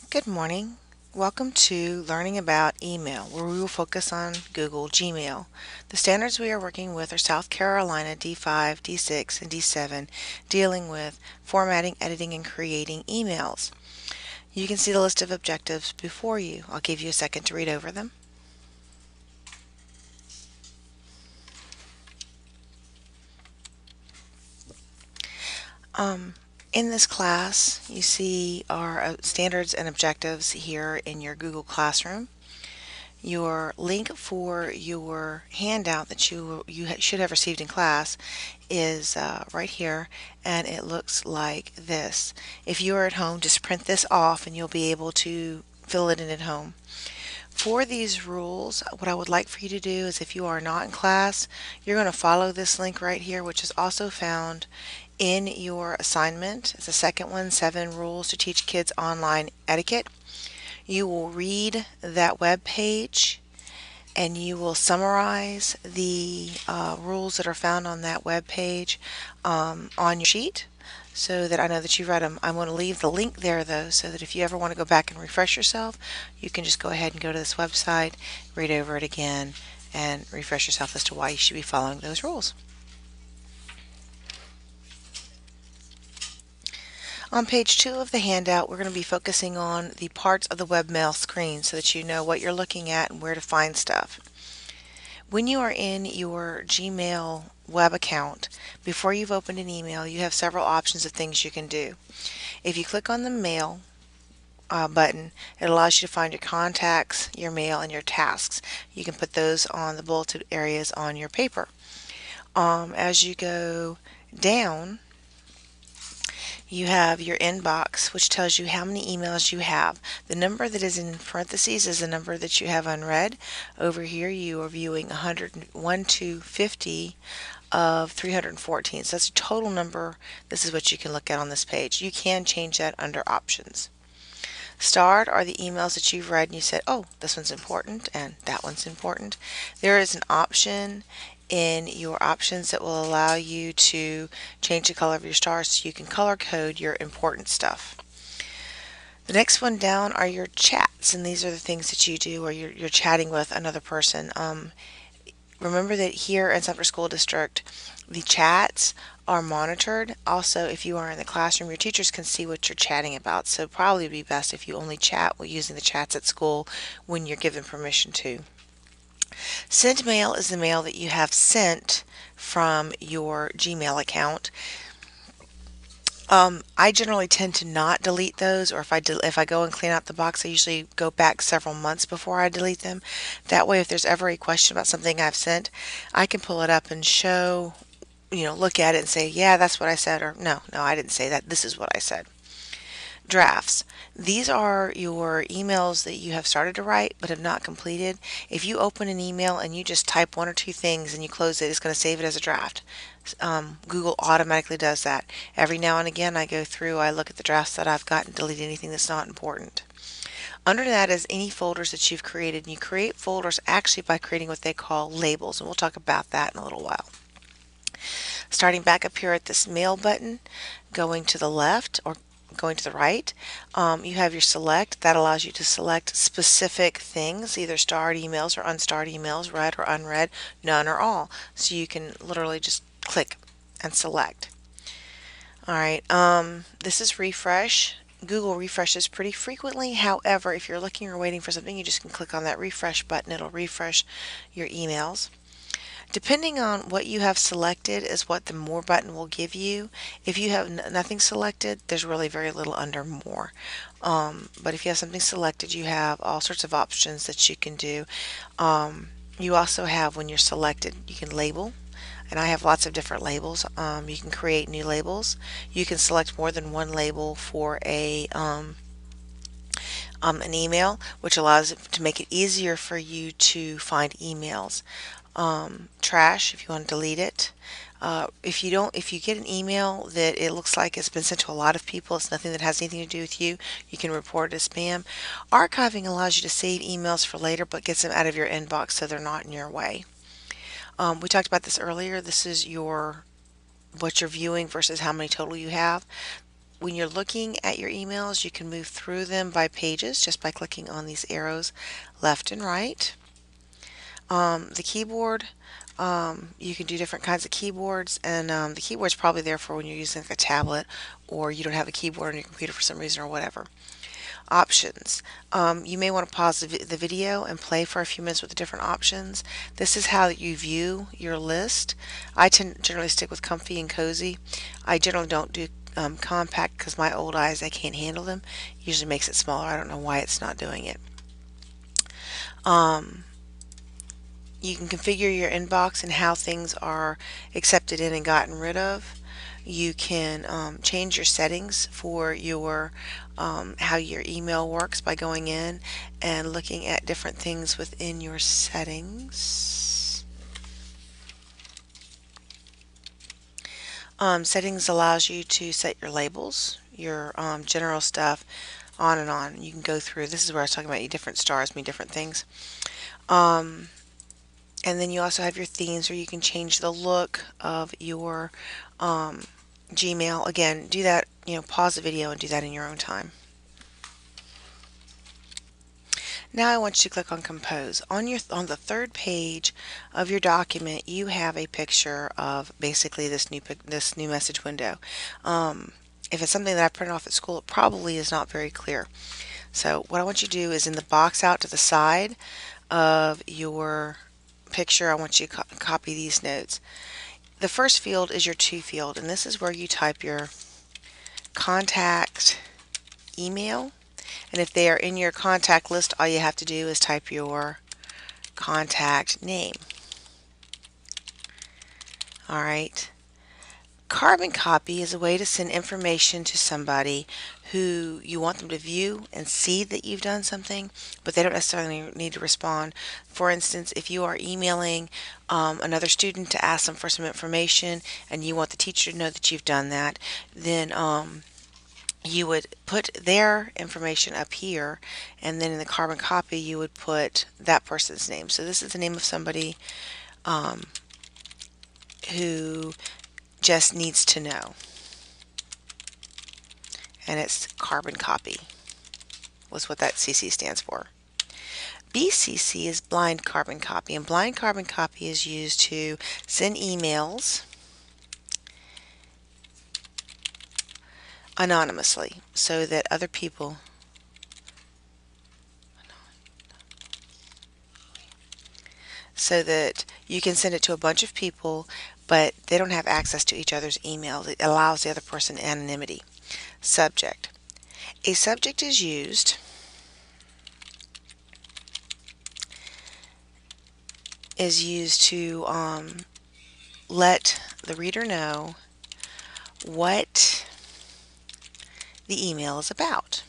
Good morning. Welcome to Learning About Email, where we will focus on Google Gmail. The standards we are working with are South Carolina D5, D6, and D7, dealing with formatting, editing, and creating emails. You can see the list of objectives before you. I'll give you a second to read over them. In this class, you see our standards and objectives here in your Google Classroom. Your link for your handout that you should have received in class is right here, and it looks like this. If you are at home, just print this off and you'll be able to fill it in at home. For these rules, what I would like for you to do is if you are not in class, you're going to follow this link right here, which is also found in your assignment. It's the second one, 7 Rules to Teach Kids Online Etiquette. You will read that web page and you will summarize the rules that are found on that web page on your sheet so that I know that you've read them. I'm going to leave the link there though so that if you ever want to go back and refresh yourself, you can just go ahead and go to this website, read over it again, and refresh yourself as to why you should be following those rules. On page 2 of the handout, we're going to be focusing on the parts of the webmail screen so that you know what you're looking at and where to find stuff. When you are in your Gmail web account, before you've opened an email, you have several options of things you can do. If you click on the Mail button, it allows you to find your contacts, your mail, and your tasks. You can put those on the bulleted areas on your paper. As you go down, you have your inbox, which tells you how many emails you have. The number that is in parentheses is the number that you have unread. Over here you are viewing 101 to 50 of 314. So that's a total number. This is what you can look at on this page. You can change that under options. Starred are the emails that you've read and you said, oh, this one's important and that one's important. There is an option in your options that will allow you to change the color of your stars so you can color code your important stuff. The next one down are your chats, and these are the things that you do where you're chatting with another person. Remember that here in Sumter School District, the chats are monitored. Also, if you are in the classroom, your teachers can see what you're chatting about. So probably it'd be best if you only chat using the chats at school when you're given permission to. Sent mail is the mail that you have sent from your Gmail account. I generally tend to not delete those, or if I go and clean out the box, I usually go back several months before I delete them. That way, if there's ever a question about something I've sent, I can pull it up and show, look at it and say, yeah, that's what I said, or no, I didn't say that. This is what I said. Drafts. These are your emails that you have started to write but have not completed. If you open an email and you just type one or two things and you close it, it's going to save it as a draft. Google automatically does that. Every now and again I go through, I look at the drafts that I've got and delete anything that's not important. Under that is any folders that you've created. And you create folders actually by creating what they call labels, and we'll talk about that in a little while. Starting back up here at this mail button, going to the left or going to the right, you have your select. That allows you to select specific things, either starred emails or unstarred emails, read or unread, none or all. So you can literally just click and select. Alright, this is refresh. Google refreshes pretty frequently. However, if you're looking or waiting for something, you just can click on that refresh button. It'll refresh your emails. Depending on what you have selected is what the More button will give you. If you have nothing selected, there's really very little under More. But if you have something selected, you have all sorts of options that you can do. You also have, when you're selected, you can label. And I have lots of different labels. You can create new labels. You can select more than one label for an email, which allows it to make it easier for you to find emails. Trash, if you want to delete it. If you get an email that it looks like it's been sent to a lot of people, it's nothing that has anything to do with you, you can report it as spam. Archiving allows you to save emails for later, but gets them out of your inbox so they're not in your way. We talked about this earlier. This is what you're viewing versus how many total you have. when you're looking at your emails, you can move through them by pages just by clicking on these arrows left and right. The keyboard, you can do different kinds of keyboards, and the keyboard's probably there for when you're using like a tablet or you don't have a keyboard on your computer for some reason or whatever. Options. You may want to pause the video and play for a few minutes with the different options. This is how you view your list. I tend generally stick with comfy and cozy. I generally don't do compact because my old eyes, I can't handle them. Usually makes it smaller. I don't know why it's not doing it. You can configure your inbox and how things are accepted in and gotten rid of. You can change your settings for your how your email works by going in and looking at different things within your settings. Settings allows you to set your labels, your general stuff, on and on. You can go through. This is where I was talking about different stars mean different things. And then you also have your themes where you can change the look of your Gmail. Again, do that, pause the video and do that in your own time. Now I want you to click on Compose. On the third page of your document, you have a picture of basically this new message window. If it's something that I printed off at school, it probably is not very clear. So what I want you to do is in the box out to the side of your picture, I want you to copy these notes. The first field is your to field, and this is where you type your contact email. And if they are in your contact list, all you have to do is type your contact name. All right. Carbon copy is a way to send information to somebody who you want them to view and see that you've done something, but they don't necessarily need to respond. For instance, if you are emailing another student to ask them for some information and you want the teacher to know that you've done that, then you would put their information up here, and then in the carbon copy you would put that person's name. So this is the name of somebody who just needs to know, and it's carbon copy was what that CC stands for. BCC is blind carbon copy, and blind carbon copy is used to send emails anonymously so that other people you can send it to a bunch of people, but they don't have access to each other's email. It allows the other person anonymity. Subject. A subject is used to let the reader know what the email is about.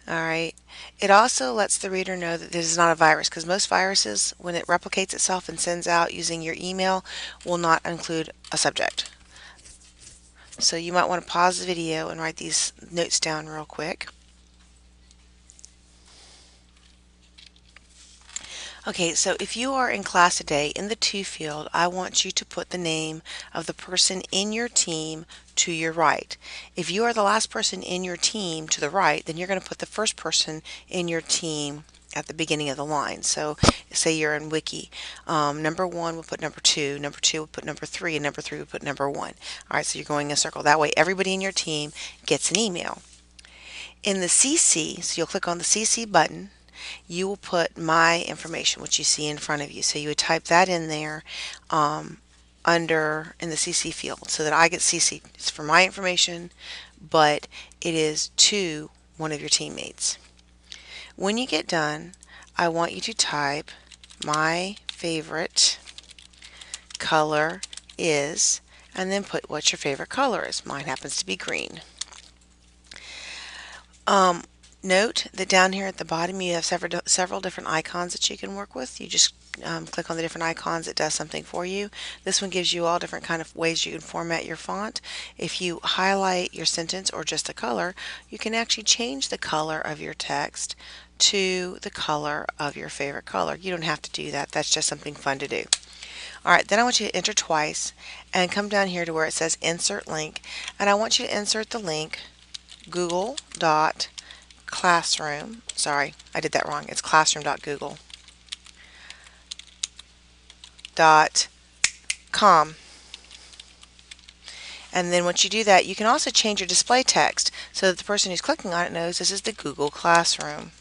All right. It also lets the reader know that this is not a virus, because most viruses, when it replicates itself and sends out using your email, will not include a subject. So you might want to pause the video and write these notes down real quick. Okay, so if you are in class today, in the to field, I want you to put the name of the person in your team to your right. If you are the last person in your team to the right, then you're going to put the first person in your team at the beginning of the line. So say you're in Wiki. Number 1 will put number 2, number 2 will put number 3, and number 3 will put number 1. All right, so you're going in a circle. That way everybody in your team gets an email. In the CC, so you'll click on the CC button, you will put my information, which you see in front of you. So you would type that in there under in the CC field so that I get CC. It's for my information, but it is to one of your teammates. When you get done, I want you to type my favorite color is, and then put what your favorite color is. Mine happens to be green. Note that down here at the bottom you have several different icons that you can work with. You just click on the different icons, it does something for you. This one gives you all different kind of ways you can format your font. If you highlight your sentence or just a color, you can actually change the color of your text to the color of your favorite color. You don't have to do that. That's just something fun to do. Alright, then I want you to enter twice and come down here to where it says insert link, and I want you to insert the link google.classroom. Sorry, I did that wrong. It's classroom.google.com. And then once you do that, you can also change your display text so that the person who's clicking on it knows this is the Google Classroom.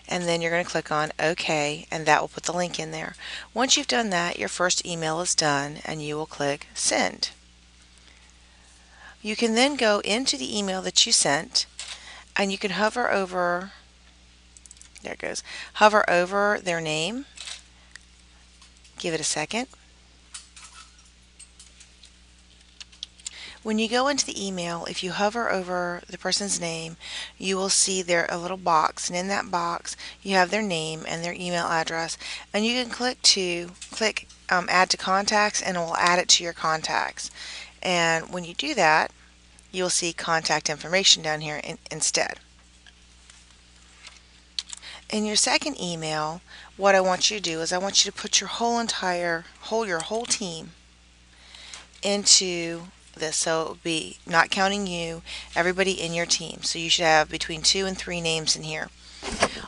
And then you're going to click on OK, and that will put the link in there. Once you've done that, your first email is done, and you will click Send. You can then go into the email that you sent, and you can hover over, there it goes, hover over their name, give it a second. When you go into the email, if you hover over the person's name, you will see there a little box, and in that box you have their name and their email address, and you can click add to contacts, and it will add it to your contacts. And when you do that, you'll see contact information down here instead. In your second email, what I want you to do is I want you to put your whole team into this. So it would be, not counting you, everybody in your team. So you should have between 2 and 3 names in here.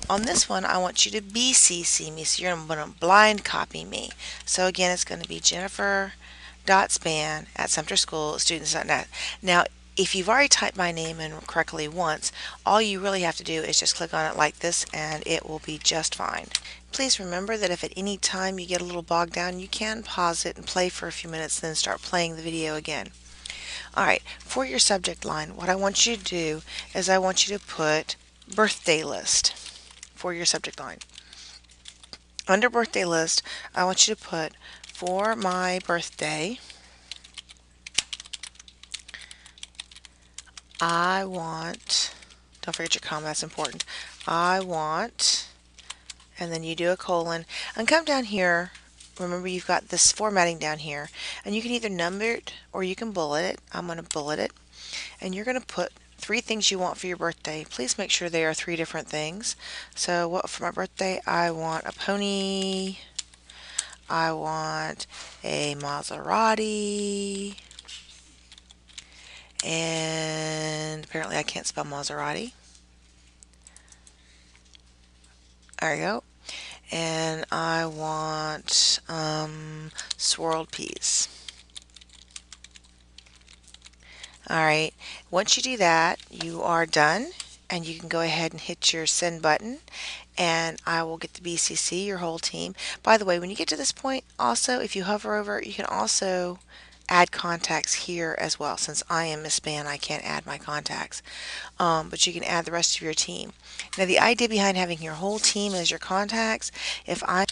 On this one, I want you to BCC me, so you're going to blind copy me. So again, it's going to be jennifer.span@sumterschoolstudents.net. Now, if you've already typed my name in correctly once, all you really have to do is just click on it like this, and it will be just fine. Please remember that if at any time you get a little bogged down, you can pause it and play for a few minutes, then start playing the video again. Alright, for your subject line, what I want you to do is I want you to put birthday list for your subject line. Under birthday list, I want you to put for my birthday, I want, don't forget your comma, that's important. I want, and then you do a colon, and come down here. Remember, you've got this formatting down here, and you can either number it or you can bullet it. I'm going to bullet it, and you're going to put 3 things you want for your birthday. Please make sure they are 3 different things. So what for my birthday? I want a pony, I want a Maserati, and apparently I can't spell Maserati. There you go. And I want swirled peas. Alright, once you do that, you are done, and you can go ahead and hit your send button, and I will get the BCC, your whole team. By the way, when you get to this point, also, if you hover over it, you can also add contacts here as well. Since I am Miss Span, I can't add my contacts, but you can add the rest of your team. Now, the idea behind having your whole team as your contacts, if I